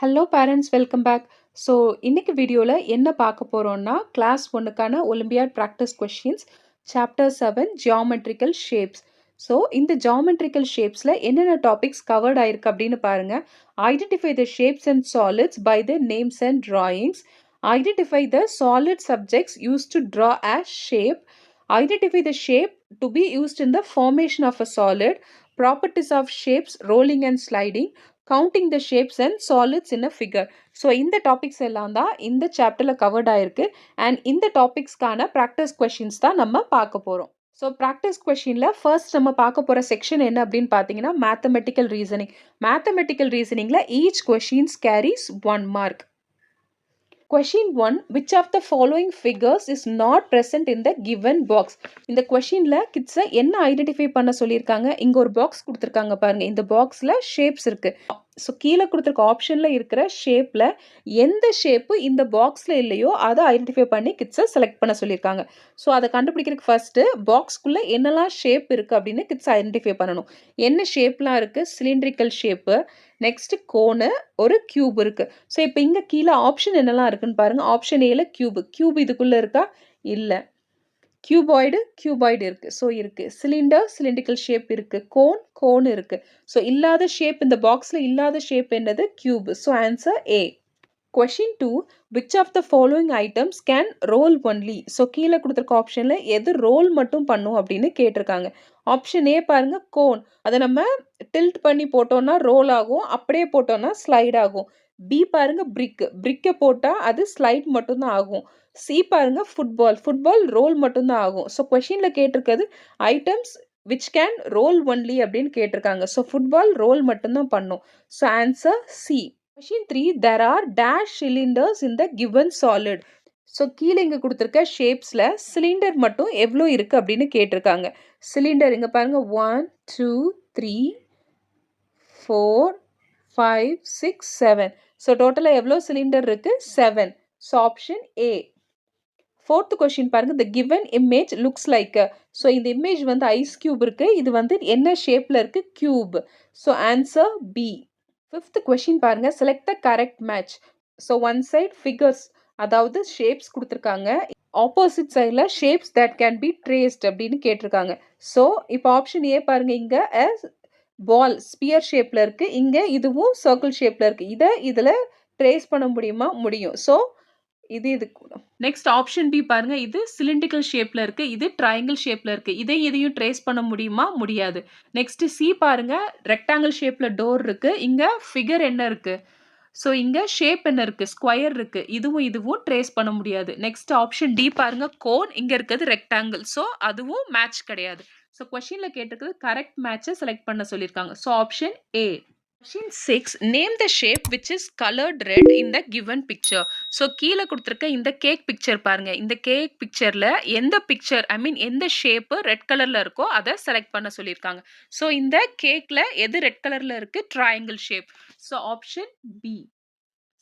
Hello parents welcome back. So இன்னைக்கு வீடியோவில் என்ன பார்க்க போகிறோம்னா கிளாஸ் ஒன்றுக்கான olympiad practice questions chapter 7 geometrical shapes. So இந்த ஜியாமெட்ரிக்கல் ஷேப்ஸில் என்னென்ன டாபிக்ஸ் கவர்ட் ஆயிருக்கு அப்படின்னு பாருங்கள். Identify the shapes and solids by the names and drawings. Identify the solid subjects used to draw a shape. Identify the shape to be used in the formation of a solid. Properties of shapes, rolling and sliding. Counting the shapes and solids in a figure. So இந்த topics எல்லாம் தான் இந்த சாப்டரில் covert ஆயிருக்கு. And இந்த டாபிக்ஸ்க்கான practice questions தான் நம்ம பார்க்க போகிறோம். ஸோ ப்ராக்டிஸ் கொஷினில் ஃபர்ஸ்ட் நம்ம பார்க்க போகிற செக்ஷன் என்ன அப்படின்னு பார்த்தீங்கன்னா மேத்தமெட்டிக்கல் ரீசனிங். மேத்தமெட்டிக்கல் ரீசனிங்கில் each questions carries 1 mark. Question 1. Which of the following figures is not present in the given box? இந்த கொஷினில் கிட்ஸை என்ன ஐடென்டிஃபை பண்ண சொல்லியிருக்காங்க? இங்கே ஒரு பாக்ஸ் கொடுத்துருக்காங்க பாருங்க. இந்த பாக்ஸில் ஷேப்ஸ் இருக்கு. ஸோ கீழே கொடுத்துருக்க ஆப்ஷனில் இருக்கிற ஷேப்பில் எந்த ஷேப்பு இந்த பாக்ஸில் இல்லையோ அதை ஐடென்டிஃபை பண்ணி கிட்ஸை செலக்ட் பண்ண சொல்லியிருக்காங்க. ஸோ அதை கண்டுபிடிக்கிறதுக்கு ஃபர்ஸ்ட்டு பாக்ஸ்க்குள்ளே என்னெல்லாம் ஷேப் இருக்குது அப்படின்னு கிட்ஸ் ஐடென்டிஃபை பண்ணணும். என்ன ஷேப்லாம் இருக்குது? சிலிண்ட்ரிக்கல் ஷேப்பு, நெக்ஸ்ட்டு கோனு, ஒரு கியூப் இருக்குது. ஸோ இப்போ இங்கே கீழே ஆப்ஷன் என்னெல்லாம் இருக்குன்னு பாருங்கள். ஆப்ஷன் ஏல கியூப் இதுக்குள்ளே இருக்கா? இல்லை. கியூபாய்டு இருக்குது. ஸோ இருக்குது. சிலிண்டிக்கல் ஷேப் இருக்குது. கோன் இருக்குது. ஸோ இல்லாத ஷேப் இந்த பாக்ஸில் இல்லாத ஷேப் என்னது? Cube. So answer A. Question 2. Which of the following items can roll only? So கீழே கொடுத்துருக்க ஆப்ஷனில் எது ரோல் மட்டும் பண்ணும் அப்படின்னு கேட்டிருக்காங்க. ஆப்ஷன் ஏ பாருங்க, கோன். அதை நம்ம டில்ட் பண்ணி போட்டோம்னா ரோல் ஆகும், அப்படியே போட்டோம்னா ஸ்லைட் ஆகும். பி பாருங்க, பிரிக்கை போட்டால் அது ஸ்லைட் மட்டும்தான் ஆகும். சி பாருங்க, ஃபுட்பால் ரோல் மட்டும்தான் ஆகும். ஸோ கொஷினில் கேட்டிருக்கிறது items which can roll only அப்படின்னு கேட்டிருக்காங்க. ஸோ ஃபுட்பால் ரோல் மட்டும்தான் பண்ணும். So answer C. Question 3. There are dash cylinders in the given solid. So கீழே இங்கே கொடுத்துருக்க ஷேப்ஸில் சிலிண்டர் மட்டும் எவ்வளோ இருக்குது அப்படின்னு கேட்டிருக்காங்க. சிலிண்டர் இங்கே பாருங்கள், 1 2 3 4 5 6 7. ஸோ டோட்டலாக எவ்வளோ சிலிண்டர் இருக்குது? 7. So option A. Fourth question பாருங்கள். The given image looks like. So இந்த இமேஜ் வந்து ஐஸ் கியூப் இருக்குது. இது வந்து என்ன ஷேப்பில் இருக்குது? Cube. So answer B. Fifth question பாருங்க. Select the correct match. So one side figures, அதாவது ஷேப்ஸ் கொடுத்துருக்காங்க. ஆப்போசிட் சைடில் shapes that can be traced அப்படின்னு கேட்டிருக்காங்க. ஸோ இப்போ ஆப்ஷன் ஏ பாருங்க, இங்கே பால் ஸ்பியர் ஷேப்பில் இருக்குது, இங்கே இதுவும் சர்க்கிள் ஷேப்பில் இருக்குது. இதில் ட்ரேஸ் பண்ண முடியுமா? முடியும். ஸோ இது நெக்ஸ்ட் ஆப்ஷன் பி பாருங்க, இது சிலிண்டிக்கல் ஷேப்ல இருக்கு, இது ட்ரையாங்கிள் ஷேப்ல இருக்கு. இதையும் ட்ரேஸ் பண்ண முடியுமா? முடியாது. நெக்ஸ்ட் சி பாருங்க, ரெக்டாங்கிள் ஷேப்ல டோர் இருக்கு, இங்க ஃபிகர் என்ன இருக்கு? ஸோ இங்க ஷேப் என்ன இருக்கு? ஸ்கொயர் இருக்கு. இதுவும் ட்ரேஸ் பண்ண முடியாது. நெக்ஸ்ட் ஆப்ஷன் டி பாருங்க, கோன். இங்க இருக்கிறது ரெக்டாங்கிள். ஸோ அதுவும் மேட்ச் கிடையாது. ஸோ கொஸ்டின்ல கேட்டிருக்கிறது கரெக்ட் மேட்சை செலக்ட் பண்ண சொல்லியிருக்காங்க. So option A. Question 6. Name the shape which is colored red in the given picture. So கீழே கொடுத்துருக்க இந்த கேக் பிக்சர் பாருங்க. இந்த கேக் பிக்சரில் எந்த பிக்சர் எந்த ஷேப்பு ரெட் கலரில் இருக்கோ அதை செலக்ட் பண்ண சொல்லியிருக்காங்க. ஸோ இந்த கேக்கில் எது ரெட் கலரில் இருக்குது? Triangle shape. So option B.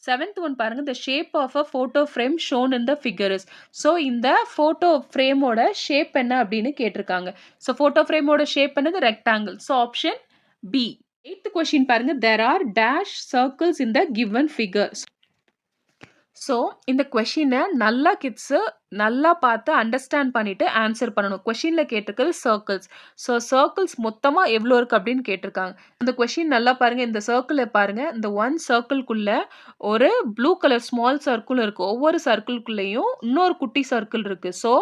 Seventh one பாருங்க. The shape of a photo frame shown in the figures. So இந்த ஃபோட்டோ ஃப்ரேமோட ஷேப் என்ன அப்படின்னு கேட்டிருக்காங்க. ஸோ ஃபோட்டோ ஃப்ரேமோட ஷேப் என்னது? Rectangle. So option B. Eighth question பாருங்க. there are dash circles in the given figures. So இந்த கொஷினை நல்லா கிட்ஸு நல்லா பார்த்து அண்டர்ஸ்டாண்ட் பண்ணிட்டு ஆன்சர் பண்ணணும். கொஷினில் கேட்டிருக்கிறது சர்க்கிள்ஸ். ஸோ சர்க்கிள்ஸ் மொத்தமாக எவ்வளோ இருக்குது அப்படின்னு கேட்டிருக்காங்க. அந்த கொஷின் நல்லா பாருங்கள். இந்த சர்க்கிளை பாருங்கள். இந்த ஒன் சர்க்கிள்குள்ளே ஒரு ப்ளூ கலர் ஸ்மால் சர்க்கிள் இருக்குது. ஒவ்வொரு சர்க்கிள்குள்ளேயும் இன்னொரு குட்டி சர்க்கிள் இருக்குது. ஸோ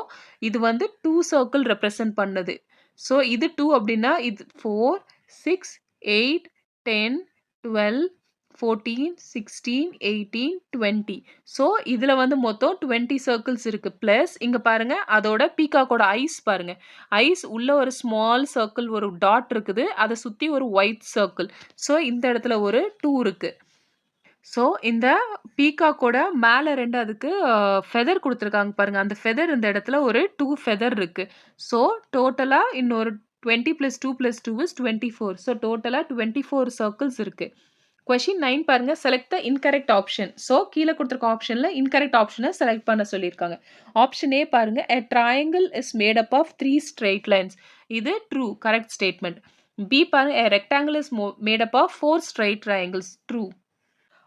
இது வந்து 2 சர்க்கிள் ரெப்ரசன்ட் பண்ணுது. ஸோ இது 2 அப்படின்னா இது 4 6 8 10 12 14 16 18 20. ஸோ இதில் வந்து மொத்தம் 20 சர்க்கிள்ஸ் இருக்குது. ப்ளஸ் இங்கே பாருங்கள், அதோட பீகாக்கோட ஐஸ் பாருங்கள். ஐஸ் உள்ள ஒரு ஸ்மால் சர்க்கிள், ஒரு டாட் இருக்குது, அதை சுற்றி ஒரு ஒயிட் சர்க்கிள். ஸோ இந்த இடத்துல ஒரு 2 இருக்குது. ஸோ இந்த பீகாக்கோட மேலே 2 அதுக்கு ஃபெதர் கொடுத்துருக்காங்க பாருங்கள். அந்த ஃபெதர் இந்த இடத்துல ஒரு 2 ஃபெதர் இருக்குது. ஸோ டோட்டலாக இன்னொரு 20 + 2 + 2 is 24. ஸோ டோட்டலாக 24 சர்க்கிள்ஸ் இருக்குது. கொஷின் 9 பாருங்க. Select the incorrect option. So கீழே கொடுத்துருக்க ஆப்ஷனில் இன்கரெக்ட் ஆப்ஷனை செலக்ட் பண்ண சொல்லியிருக்காங்க. ஆப்ஷன் ஏ பாருங்க. a triangle is made up of 3 straight lines. இது ட்ரூ, கரெக்ட் ஸ்டேட்மெண்ட். பி பாருங்க. a rectangle is made up of 4 straight triangles. True.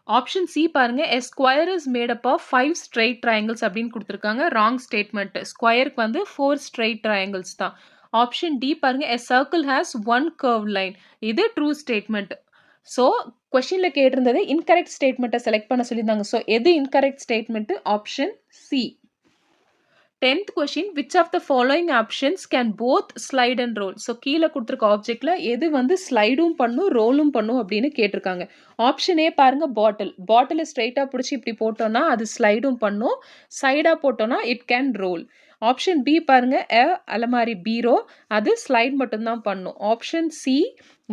Option C பாருங்க, a square is made up of 5 straight triangles அப்படின்னு குடுத்துருக்காங்க. Wrong statement. ஸ்கொயருக்கு வந்து 4 straight triangles தான். Option D பாருங்க, a circle has 1 curve line. இது true statement. So கொஸ்டின்ல கேட்டிருந்தது இன்கரெக்ட் ஸ்டேட்மெண்ட்டை செலக்ட் பண்ண சொல்லியிருந்தாங்க. ஸோ எது incorrect statement? Option C. 10th question, which of the following options can both slide and roll? So கீழே கொடுத்துருக்க ஆப்ஜெக்ட்ல எது வந்து ஸ்லைடும் பண்ணும் ரோலும் பண்ணும் அப்படின்னு கேட்டிருக்காங்க. ஆப்ஷன் ஏ பாருங்க, பாட்டில். பாட்டிலை ஸ்ட்ரைட்டாக பிடிச்சி இப்படி போட்டோம்னா அது ஸ்லைடும் பண்ணும், சைடாக போட்டோம்னா it can roll. Option B பாருங்க, அலமாரி பீரோ, அது ஸ்லைட் மட்டும்தான் பண்ணும். ஆப்ஷன் சி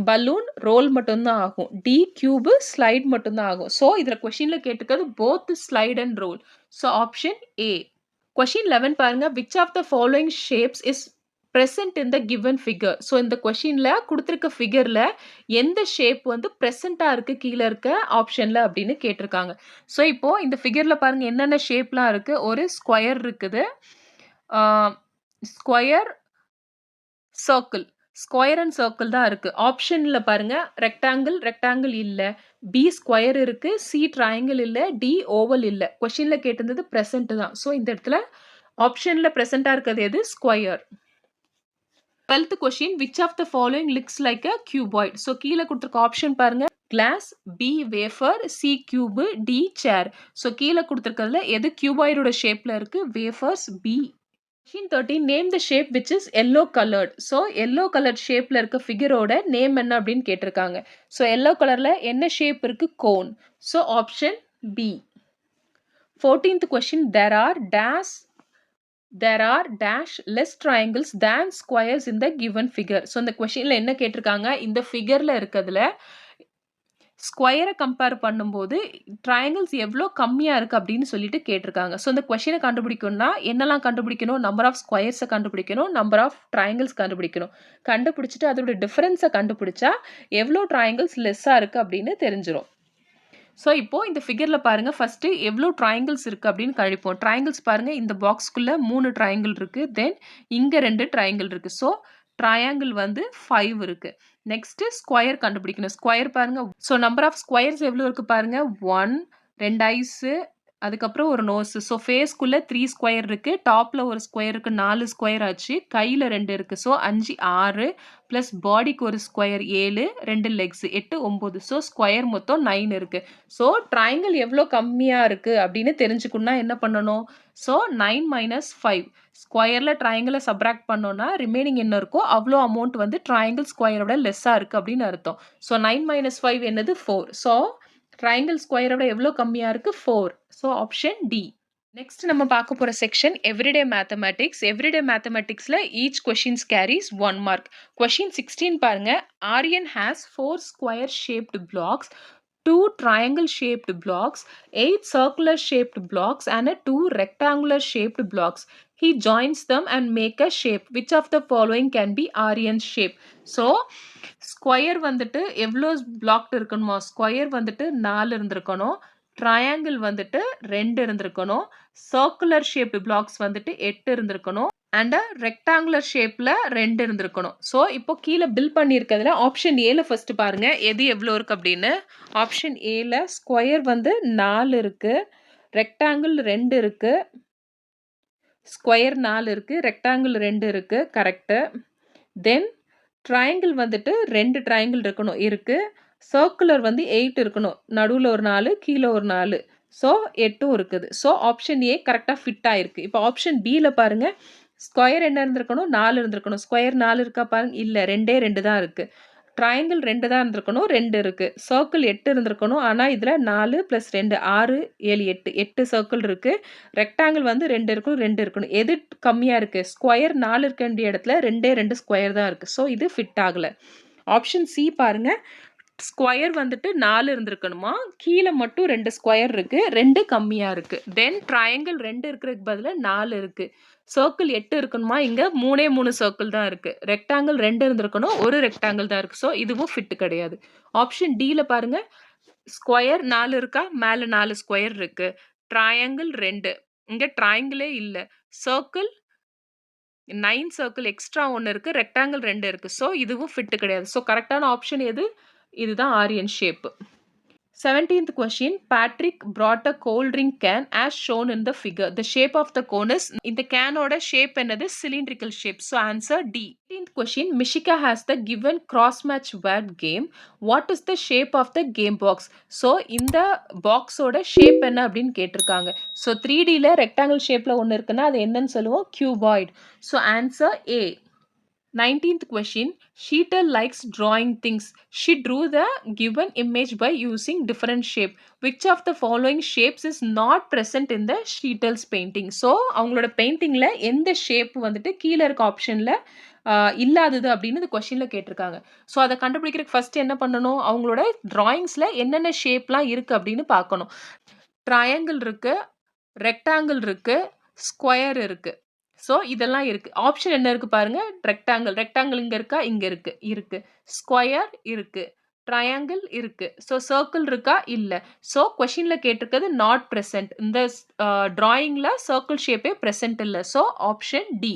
பலூன் ரோல் மட்டும்தான் ஆகும். டி கியூபு ஸ்லைட் மட்டும்தான் ஆகும். ஸோ இதில் கொஷினில் கேட்டுக்கிறது both slide and roll. So option A. Question 11 பாருங்க, which of the following shapes is present in the given figure? So இந்த கொஷின்ல கொடுத்துருக்க ஃபிகர்ல எந்த ஷேப் வந்து ப்ரெசண்டா இருக்கு கீழே இருக்க ஆப்ஷன்ல அப்படின்னு கேட்டிருக்காங்க. ஸோ இப்போ இந்த ஃபிகர்ல பாருங்க என்னென்ன ஷேப்லாம் இருக்கு. ஒரு ஸ்கொயர் இருக்குது, square, circle. Square and circle தான் இருக்கு. ஆப்ஷன்ல பாருங்க ரெக்டாங்கிள், ரெக்டாங்கிள் இல்ல. பி ஸ்கொயர் இருக்கு, சி ட்ரையாங்கிள் இல்ல, டி ஓவல் இல்ல. கொஸ்டின்ல கேட்டிருந்தது பிரசன்ட் தான். ஸோ இந்த இடத்துல ஆப்ஷன்ல பிரசன்டா இருக்கிறது எது? Square. 12th question, which of the following looks like a cuboid? So கீழே கொடுத்துருக்க ஆப்ஷன் பாருங்க, glass, B wafer, C cube, D chair. So கீழே கொடுத்துருக்கிறதுல எது கியூபாய்டோட ஷேப்ல இருக்கு? Wafers, B. Question 13, name the shape which is yellow colored. So yellow colored ஷேப்ல இருக்க ஃபிகரோட நேம் என்ன அப்படின்னு கேட்டிருக்காங்க. ஸோ yellow கலர்ல என்ன ஷேப் இருக்கு? Cone. So option B. 14th question, there are dash less triangles than squares in the given figure. So இந்த கொஸ்டின்ல என்ன கேட்டிருக்காங்க? இந்த ஃபிகர்ல இருக்கிறதுல ஸ்கொயரை கம்பேர் பண்ணும்போது ட்ரையாங்கிள்ஸ் எவ்வளோ கம்மியாக இருக்குது அப்படின்னு சொல்லிட்டு கேட்டிருக்காங்க. ஸோ இந்த கொஷினை கண்டுபிடிக்கணும்னா என்னெல்லாம் கண்டுபிடிக்கணும்? நம்பர் ஆஃப் ஸ்கொயர்ஸை கண்டுபிடிக்கணும், நம்பர் ஆஃப் ட்ரையாங்கிள்ஸ் கண்டுபிடிக்கணும். கண்டுபிடிச்சிட்டு அதோட டிஃபரன்ஸை கண்டுபிடிச்சா எவ்வளோ ட்ரையாங்கிள்ஸ் லெஸ்ஸாக இருக்குது அப்படின்னு தெரிஞ்சிடும். ஸோ இப்போது இந்த ஃபிகரில் பாருங்கள், ஃபஸ்ட்டு எவ்வளோ ட்ரையாங்கிள்ஸ் இருக்குது அப்படின்னு கழிப்போம். ட்ரையாங்கிள்ஸ் பாருங்கள், இந்த பாக்ஸ்க்குள்ளே 3 ட்ரையாங்கிள் இருக்குது, தென் இங்கே 2 ட்ரையாங்கிள் இருக்குது. ஸோ ட்ரையாங்கிள் வந்து 5 இருக்கு. நெக்ஸ்ட் ஸ்கொயர் கண்டுபிடிக்கணும். ஸ்கொயர் பாருங்க. ஸோ நம்பர் ஆஃப் ஸ்கொயர்ஸ் எவ்வளோ இருக்கு பாருங்க, 1, 2 ஐஸு, அதுக்கப்புறம் ஒரு நோஸ். ஸோ ஃபேஸ்க்குள்ள 3 ஸ்கொயர் இருக்கு, டாப்ல ஒரு ஸ்கொயர் இருக்கு, 4 ஸ்கொயர் ஆச்சு, கையில் 2 இருக்கு. ஸோ 5, 6 ப்ளஸ் பாடிக்கு ஒரு ஸ்கொயர் 7, 2 லெக்ஸ் 8, 9. ஸோ ஸ்கொயர் மொத்தம் 9 இருக்கு. ஸோ ட்ரையாங்கிள் எவ்வளோ கம்மியாக இருக்கு அப்படின்னு தெரிஞ்சுக்கணும்னா என்ன பண்ணணும்? So 9 minus 5. ஸ்கொயரில் ட்ரையாங்கிளை சப்ராக்ட் பண்ணோன்னா ரிமைனிங் என்ன இருக்கோ அவ்வளோ அமௌண்ட் வந்து ட்ரையாங்கிள் ஸ்கொயரோட லெஸ்ஸாக இருக்குது அப்படின்னு அர்த்தம். ஸோ 9 மைனஸ் 5 என்னது? 4. ஸோ ட்ரையாங்கிள் ஸ்கொயரோட எவ்வளோ கம்மியாக இருக்குது? 4. So option D. நெக்ஸ்ட் நம்ம பார்க்க போகிற செக்ஷன் எவ்ரிடே மேத்தமேட்டிக்ஸ். எவ்ரிடே மேத்தமேட்டிக்ஸில் each questions carries 1 mark. Question 16 பாருங்க, Aryan has 4 square shaped blocks, 2 triangle shaped blocks, 8 circular shaped blocks and 2 rectangular shaped blocks. He joins them and make a shape. Which of the following can be Aryan's shape? So square வந்துட்டு எவ்வளோ black இருக்கணுமா? Square வந்துட்டு 4 இருந்திருக்கணும், triangle வந்துட்டு 2 இருந்திருக்கணும், circular shaped blocks வந்துட்டு 8 இருந்திருக்கணும், and rectangular ஷேப்பில் 2 இருந்திருக்கணும். ஸோ இப்போ கீழே பில் பண்ணியிருக்கிறதுல ஆப்ஷன் ஏல ஃபஸ்ட்டு பாருங்கள் எது எவ்வளோ இருக்குது அப்படின்னு. ஆப்ஷன் ஏல ஸ்கொயர் வந்து 4 இருக்குது, ரெக்டாங்கிள் 2 இருக்குது, ஸ்கொயர் 4 இருக்குது, ரெக்டாங்கிள் 2 இருக்குது, கரெக்டு. தென் ட்ரையாங்கிள் வந்துட்டு 2 ட்ரையாங்கிள் இருக்கணும், இருக்குது. சர்க்குலர் வந்து 8 இருக்கணும், நடுவில் ஒரு 4, கீழே ஒரு 4. ஸோ 8ம் இருக்குது. ஸோ ஆப்ஷன் ஏ கரெக்டாக ஃபிட் ஆகிருக்கு. இப்போ ஆப்ஷன் பியில் பாருங்கள், ஸ்கொயர் என்ன இருந்திருக்கணும்? 4 இருந்திருக்கணும். ஸ்கொயர் 4 இருக்கா பாருங்க, இல்லை, 2 தான் இருக்குது. ட்ரையாங்கிள் 2 தான் இருந்திருக்கணும், 2 இருக்குது. சர்க்கிள் 8 இருந்திருக்கணும், ஆனால் இதில் 4 + 2 6, 7, 8 சர்க்கிள் இருக்குது. ரெக்டாங்கிள் வந்து 2 இருக்கணும், 2 இருக்கணும். எது கம்மியாக இருக்குது? ஸ்கொயர் 4 இருக்க வேண்டிய இடத்துல 2 ஸ்கொயர் தான் இருக்குது. ஸோ இது ஃபிட் ஆகலை. ஆப்ஷன் சி பாருங்கள், ஸ்கொயர் வந்துட்டு 4 இருந்திருக்கணுமா, கீழே மட்டும் 2 ஸ்கொயர் இருக்குது, 2 கம்மியாக இருக்குது. தென் ட்ரையாங்கிள் 2 இருக்கிறதுக்கு பதிலாக 4 இருக்குது. சர்க்கிள் 8 இருக்கணுமா, இங்கே 3 சர்க்கிள் தான் இருக்குது. ரெக்டாங்கிள் 2 இருந்திருக்கணும், ஒரு ரெக்டாங்கிள் தான் இருக்குது. ஸோ இதுவும் ஃபிட்டு கிடையாது. ஆப்ஷன் டியில் பாருங்கள், ஸ்கொயர் 4 இருக்கா, மேலே 4 ஸ்கொயர் இருக்குது, ட்ரையாங்கிள் 2, இங்கே ட்ரையாங்கிளே இல்லை, சர்க்கிள் 9 சர்க்கிள் எக்ஸ்ட்ரா 1 இருக்குது, ரெக்டாங்கிள் 2 இருக்குது. ஸோ இதுவும் ஃபிட்டு கிடையாது. ஸோ கரெக்டான ஆப்ஷன் எது? இதுதான் Aryan shape. 17th question. Patrick brought a cold drink can as shown in the figure. The shape of the cone is in the can order shape என்னது cylindrical shape. So answer D. 18th question. Mishika has the given cross match word game. What is the shape of the game box? So இந்த box ஓட shape என்ன அப்படின்னு கேட்டிருக்காங்க. So 3Dல rectangle shapeல ஒன்று இருக்குன்னா அது என்னன்னு சொல்லுவோம் cuboid. So answer A. 19th question. Sheetal likes drawing things. She drew the given image by using different shape. Which of the following shapes is not present in the Sheetal's painting? So அவங்களோட பெயிண்டிங்ல எந்த shape வந்துட்டு கீழே இருக்க ஆப்ஷன்ல இல்லாதது அப்படின்னு இந்த கொஸ்டின்ல கேட்டிருக்காங்க. ஸோ அதை கண்டுபிடிக்கிறதுக்கு ஃபர்ஸ்ட் என்ன பண்ணணும், அவங்களோட டிராயிங்ஸ்ல என்னென்ன ஷேப்லாம் இருக்கு அப்படின்னு பார்க்கணும். ட்ரையாங்கிள் இருக்கு, ரெக்டாங்கிள் இருக்கு, ஸ்கொயர் இருக்கு. ஸோ இதெல்லாம் இருக்கு. ஆப்ஷன் என்ன இருக்கு பாருங்க. ரெக்டாங்கிள். ரெக்டாங்கிள் இங்க இருக்கா? இங்க இருக்கு. இருக்கு. ஸ்கொயர் இருக்கு. ட்ரையாங்கிள் இருக்கு. ஸோ சர்க்கிள் இருக்கா? இல்ல. ஸோ கொஸ்டின்ல கேட்டிருக்கிறது நாட் பிரசன்ட். இந்த டிராயிங்ல சர்க்கிள் ஷேப்பே பிரசன்ட் இல்ல. So option D.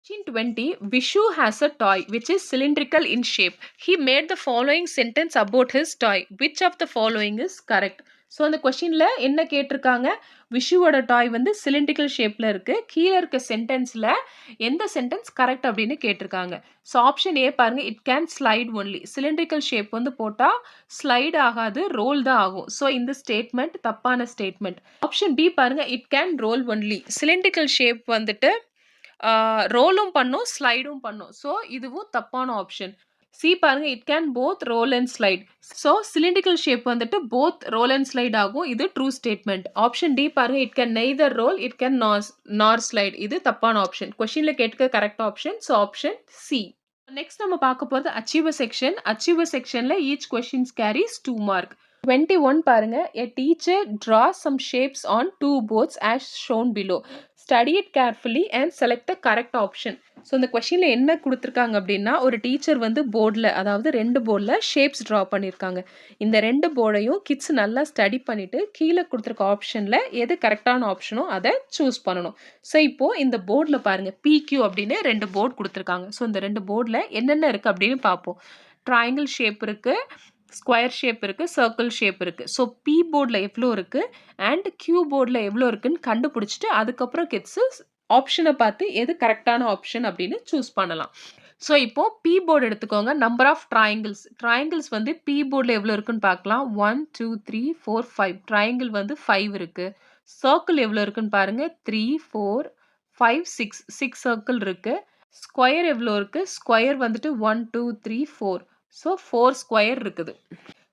Question 20. Vishu has a toy which is cylindrical in shape. He made the following sentence about his toy. Which of the following is correct? So அந்த கொஸ்டின்ல என்ன கேட்டிருக்காங்க, விஷுவோட டாய் வந்து cylindrical ஷேப்ல இருக்கு. கீழே இருக்க சென்டென்ஸ்ல எந்த சென்டென்ஸ் கரெக்ட் அப்படின்னு கேட்டிருக்காங்க. ஸோ ஆப்ஷன் ஏ பாருங்க, it can slide only. Cylindrical shape வந்து போட்டா ஸ்லைட் ஆகாது, ரோல் தான் ஆகும். ஸோ இந்த ஸ்டேட்மெண்ட் தப்பான ஸ்டேட்மெண்ட். ஆப்ஷன் பி பாருங்க, it can roll only. Cylindrical shape வந்துட்டு ரோலும் பண்ணும், ஸ்லைடும் பண்ணும். ஸோ இதுவும் தப்பான ஆப்ஷன். சி பாருங்க, it can both roll and slide. So cylindrical shape வந்துட்டு போத் ரோல் அண்ட் ஸ்லைட் ஆகும். இது ட்ரூ ஸ்டேட்மெண்ட். ஆப்ஷன் டி பாருங்க, it can neither roll it can nor slide. இது தப்பான ஆப்ஷன். கொஸ்டின்ல கேட்க correct option. So option C. Next நம்ம பார்க்க போகிறது அச்சீவர் செக்ஷன். அச்சீவர் செக்ஷன்ல ஈச் கொஸ்டின்ஸ் கேரிஸ் 2 மார்க். 21 பாருங்க, a teacher draws some shapes on 2 boards as shown below. Study it carefully and select the correct option. So இந்த கொஸ்டின்ல என்ன கொடுத்துருக்காங்க அப்படின்னா, ஒரு டீச்சர் வந்து போர்டில், அதாவது 2 போர்டில் ஷேப்ஸ் ட்ரா பண்ணியிருக்காங்க. இந்த 2 போர்டையும் கிட்ஸ் நல்லா ஸ்டடி பண்ணிட்டு கீழே கொடுத்துருக்க ஆப்ஷனில் எது கரெக்டான ஆப்ஷனோ அதை சூஸ் பண்ணணும். ஸோ இப்போது இந்த போர்டில் பாருங்கள், PQ அப்படின்னு 2 போர்டு கொடுத்துருக்காங்க. ஸோ இந்த 2 போர்டில் என்னென்ன இருக்குது அப்படின்னு பார்ப்போம். ட்ரையாங்கிள் ஷேப் இருக்குது, ஸ்கொயர் ஷேப் இருக்குது, சர்க்கிள் ஷேப் இருக்குது. ஸோ பி போர்டில் எவ்வளோ இருக்குது அண்ட் கியூ போர்டில் எவ்வளோ இருக்குன்னு கண்டுபிடிச்சிட்டு அதுக்கப்புறம் கிட்ஸு ஆப்ஷனை பார்த்து எது கரெக்டான ஆப்ஷன் அப்படின்னு சூஸ் பண்ணலாம். ஸோ இப்போது பி போர்டு எடுத்துக்கோங்க. நம்பர் ஆஃப் ட்ரையாங்கிள்ஸ் வந்து பி போர்டில் எவ்வளோ இருக்குன்னு பார்க்கலாம். 1 2 3 4 5. ட்ரையாங்கிள் வந்து 5 இருக்குது. சர்க்கிள் எவ்வளோ இருக்குன்னு பாருங்கள். 3 4 5 6. 6 சர்க்கிள் இருக்குது. ஸ்கொயர் எவ்வளோ இருக்குது? ஸ்கொயர் வந்துட்டு 1 2 3 4. ஸோ 4 ஸ்கொயர் இருக்குது.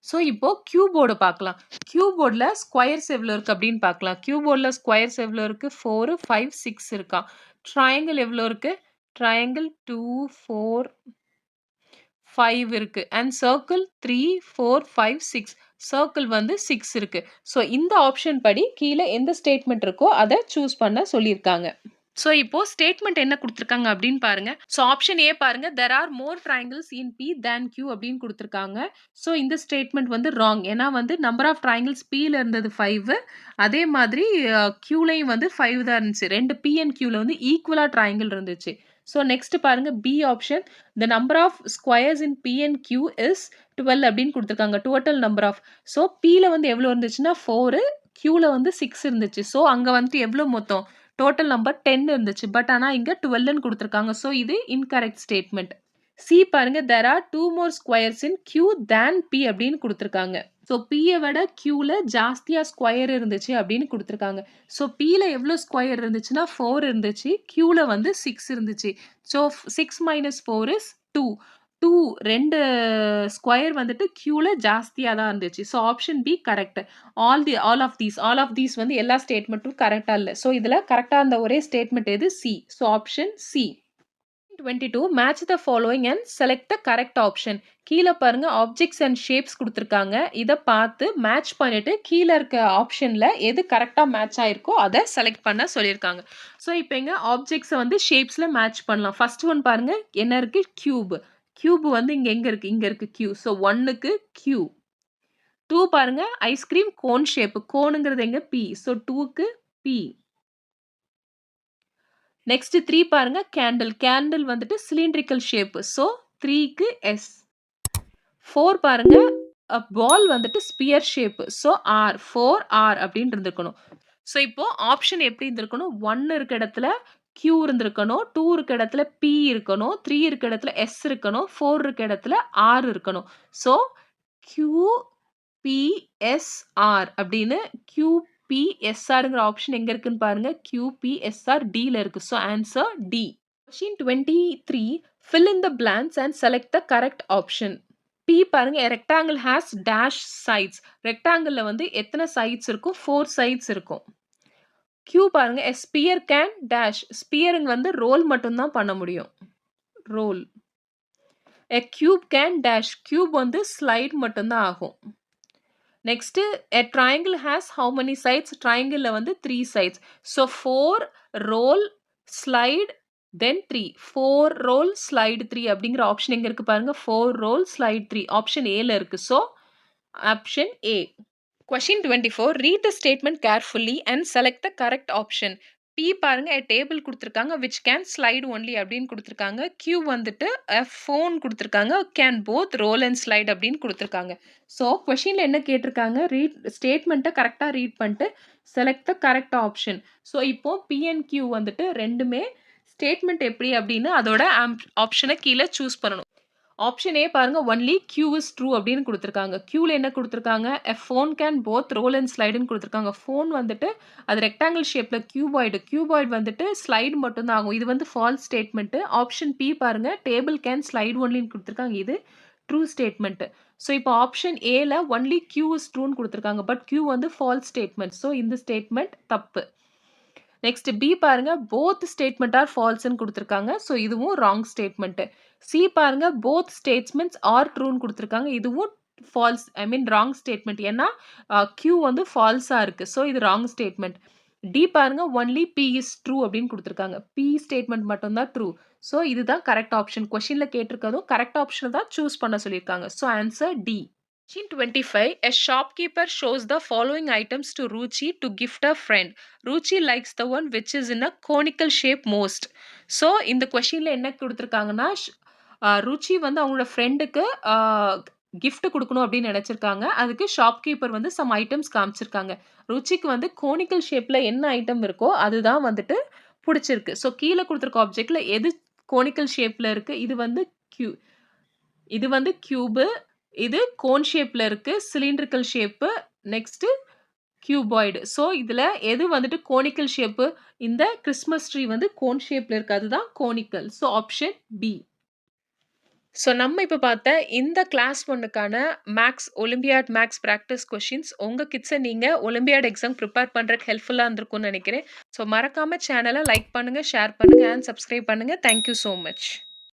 ஸோ இப்போ கியூபோர்டு பார்க்கலாம். கியூபோர்டில் ஸ்கொயர்ஸ் எவ்வளோ இருக்குது அப்படின்னு பார்க்கலாம். கியூபோர்டில் ஸ்கொயர்ஸ் எவ்வளோ இருக்குது? 4 5 6 இருக்கா. ட்ரையாங்கிள் எவ்வளோ இருக்குது? ட்ரையாங்கிள் 2 4 5 இருக்கு. And circle 3 4 5 6. சர்க்கிள் வந்து 6 இருக்கு. ஸோ இந்த ஆப்ஷன் படி கீழே எந்த ஸ்டேட்மெண்ட் இருக்கோ அதை சூஸ் பண்ண சொல்லியிருக்காங்க. ஸோ இப்போ ஸ்டேட்மெண்ட் என்ன கொடுத்துருக்காங்க அப்படின்னு பாருங்க. ஸோ ஆப்ஷன் ஏ பாருங்க, there are more triangles in B than Q அப்படின்னு கொடுத்துருக்காங்க. ஸோ இந்த ஸ்டேட்மெண்ட் வந்து ராங். ஏன்னா வந்து நம்பர் ஆஃப் ட்ரையாங்கிள்ஸ் பியில் இருந்தது 5, அதே மாதிரி கியூலையும் வந்து 5 தான் இருந்துச்சு. 2 பி அண்ட் கியூவில் வந்து ஈக்குவலாக ட்ரையாங்கிள் இருந்துச்சு. ஸோ நெக்ஸ்ட் பாருங்க, B option, the number of squares in B and Q is 12 அப்படின்னு கொடுத்துருக்காங்க. Total number of. ஸோ பியில் வந்து எவ்வளோ இருந்துச்சுன்னா 4, கியூவில் வந்து 6 இருந்துச்சு. ஸோ அங்கே வந்துட்டு எவ்வளோ மொத்தம் டோட்டல் நம்பர் 10 இருந்துச்சு. பட் ஆனால் இங்கே 12ன்னு கொடுத்துருக்காங்க. ஸோ இது இன்கரெக்ட் ஸ்டேட்மெண்ட். சி பாருங்க, there are 2 more squares in Q than B அப்படின்னு கொடுத்துருக்காங்க. ஸோ பியை விட கியூவில் ஜாஸ்தியாக ஸ்கொயர் இருந்துச்சு அப்படின்னு கொடுத்துருக்காங்க. ஸோ பியில் எவ்வளோ ஸ்கொயர் இருந்துச்சுன்னா 4 இருந்துச்சு, கியூவில் வந்து 6 இருந்துச்சு. So 6 minus 4 is 2. 2 ஸ்கொயர் வந்துட்டு கியூவில் ஜாஸ்தியாக தான் இருந்துச்சு. So option B correct. All of these வந்து எல்லா ஸ்டேட்மெண்ட்டும் கரெக்டாக இல்லை. ஸோ இதில் கரெக்டாக இருந்த ஒரே ஸ்டேட்மெண்ட் எது? C. So option C. 22 match the following and select the correct option. கீழே பாருங்க, ஆப்ஜெக்ட்ஸ் அண்ட் ஷேப்ஸ் கொடுத்துருக்காங்க. இதை பார்த்து மேட்ச் பண்ணிட்டு கீழே இருக்க ஆப்ஷனில் எது கரெக்டாக மேட்ச் ஆயிருக்கோ அதை செலக்ட் பண்ண சொல்லியிருக்காங்க. ஸோ இப்போ எங்க ஆப்ஜெக்ட்ஸை வந்து ஷேப்ஸில் மேட்ச் பண்ணலாம். ஃபர்ஸ்ட் ஒன் பாருங்க, என்ன இருக்கு? கியூப். கியூப் வந்து இங்கே எங்கே இருக்குது? இங்கே இருக்குது கியூ. ஸோ 1க்கு கியூ. 2 பாருங்க, ஐஸ்கிரீம் கோன் ஷேப். கோனுங்கிறது எங்க? பி. ஸோ 2க்கு பி. நெக்ஸ்ட் 3 பாருங்க, கேண்டில். கேண்டில் வந்துட்டு சிலிண்ட்ரிக்கல் ஷேப். ஸோ 3க்கு எஸ். 4 பாருங்க, பால் வந்துட்டு sphere shape. So R 4 R அப்படின்னு இருந்திருக்கணும். ஸோ இப்போ ஆப்ஷன் எப்படி இருந்திருக்கணும்? 1 இருக்க இடத்துல Q இருந்திருக்கணும். 2 இருக்க இடத்துல P இருக்கணும். 3 இருக்க இடத்துல S இருக்கணும். 4 இருக்க இடத்துல R இருக்கணும். ஸோ QPSR அப்படின்னு QPSRங்கிற ஆப்ஷன் எங்க இருக்குன்னு பாருங்க. QPSR Dல இருக்கு. So answer D. Question 23. Fill in the blanks and select the correct option. P பாருங்க a rectangle has dash sides. ரெக்டாங்கிள்ல வந்து எத்தனை சைட்ஸ் இருக்கும்? 4 சைட்ஸ் இருக்கும். Q பாருங்க a sphere can dash. ஸ்பியருங்க வந்து ரோல் மட்டும் தான் பண்ண முடியும். Roll. A cube can dash. Cube வந்து ஸ்லைட் மட்டும் தான் ஆகும். Next a triangle has how many sides? ட்ரையாங்கிள்ல வந்து 3 sides. So 4 roll slide then 3. 4 roll slide 3 அப்படிங்கிற ஆப்ஷன் எங்க இருக்கு பாருங்க. 4 roll slide 3 ஆப்ஷன் A ல இருக்கு. So option A. Question 24. Read the statement carefully and select the correct option. P பாருங்க a table குடுத்திருக்காங்க which can slide only அப்படின்னு குடுத்திருக்காங்க. Q வந்துட்டு a phone குடுத்திருக்காங்க can both roll and slide அப்படின்னு குடுத்திருக்காங்க. ஸோ கொஷின்ல என்ன கேட்டிருக்காங்க? ரீட் ஸ்டேட்மெண்ட்டை கரெக்டாக ரீட் பண்ணிட்டு select the correct option. So இப்போ P and Q வந்துட்டு ரெண்டுமே ஸ்டேட்மெண்ட் எப்படி அப்படின்னு அதோட ஆப்ஷனை கீழே சூஸ் பண்ணணும். ஆப்ஷன் ஏ பாருங்க ஒன்லி Q இஸ் ட்ரூ அப்படின்னு கொடுத்துருக்காங்க. Qல என்ன கொடுத்துருக்காங்க? A phone can both roll and ஸ்லைடுன்னு கொடுத்துருக்காங்க. ஃபோன் வந்துட்டு அது ரெக்டாங்கிள் ஷேப்ல கியூபாய்டு. கியூபாய்டு வந்துட்டு ஸ்லைடு மட்டும் தான் ஆகும். இது வந்து ஃபால்ஸ் ஸ்டேட்மெண்ட். ஆப்ஷன் பி பாருங்க டேபிள் கேன் ஸ்லைடு ஒன்லின்னு கொடுத்துருக்காங்க. இது ட்ரூ ஸ்டேட்மெண்ட். ஸோ இப்போ ஆப்ஷன் ஏல ஒன்லி Q இஸ் ட்ரூன்னு கொடுத்துருக்காங்க. பட் Q வந்து ஃபால்ஸ் ஸ்டேட்மெண்ட். ஸோ இந்த ஸ்டேட்மெண்ட் தப்பு. நெக்ஸ்ட் பி பாருங்க போத் ஸ்டேட்மெண்ட் ஆர் ஃபால்ஸ்ன்னு கொடுத்துருக்காங்க. ஸோ இதுவும் ராங் ஸ்டேட்மெண்ட். சி பாருங்க போத் ஸ்டேட்மெண்ட்ஸ் ஆர் ட்ரூன்னு கொடுத்துருக்காங்க. இதுவும் ஃபால்ஸ் ராங் ஸ்டேட்மெண்ட். ஏன்னா Q வந்து ஃபால்ஸா இருக்கு. ஸோ இது ராங் ஸ்டேட்மெண்ட். டி பாருங்க ஒன்லி P இஸ் ட்ரூ அப்படின்னு கொடுத்துருக்காங்க. P ஸ்டேட்மெண்ட் மட்டும் தான் ட்ரூ. ஸோ இதுதான் கரெக்ட் ஆப்ஷன். கொஸ்டின்ல கேட்டிருக்கதும் கரெக்ட் ஆப்ஷன் தான் சூஸ் பண்ண சொல்லியிருக்காங்க. So answer D. Question 25. A shopkeeper shows the following items to Ruchi to gift a friend. Ruchi likes the one which is in a conical shape most. So இந்த கொஸ்டின்ல என்ன கொடுத்துருக்காங்கன்னா ருச்சி வந்து அவங்களோட ஃப்ரெண்டுக்கு கிஃப்ட் கொடுக்கணும் அப்படின்னு நினைச்சிருக்காங்க. அதுக்கு ஷாப்கீப்பர் வந்து சம் ஐட்டம்ஸ் காமிச்சிருக்காங்க. ருச்சிக்கு வந்து கோனிக்கல் ஷேப்ல என்ன ஐட்டம் இருக்கோ அதுதான் வந்துட்டு பிடிச்சிருக்கு. ஸோ கீழே கொடுத்துருக்க ஆப்ஜெக்ட்ல எது கோனிக்கல் ஷேப்ல இருக்கு? இது வந்து கியூபு. இது கோன் ஷேப்ல இருக்கு. Cylindrical shape. Next cuboid. So இதுல எது வந்துட்டு கோனிக்கல் ஷேப்பு? இந்த கிறிஸ்மஸ் ட்ரீ வந்து கோன் ஷேப்ல இருக்கு. அதுதான் conical. So option B. So நம்ம இப்போ பார்த்த இந்த கிளாஸ் 1க்கான ஒலிம்பியாட் மேக்ஸ் ப்ராக்டிஸ் கொஷின்ஸ் உங்கள் கிட்ஸை நீங்கள் ஒலிம்பியாட் எக்ஸாம் ப்ரிப்பேர் பண்ணுறதுக்கு ஹெல்ப்ஃபுல்லாக இருந்திருக்கும்னு நினைக்கிறேன். ஸோ மறக்காமல் சேனலை லைக் பண்ணுங்கள், ஷேர் பண்ணுங்கள் அண்ட் சப்ஸ்கிரைப் பண்ணுங்கள். Thank you so much.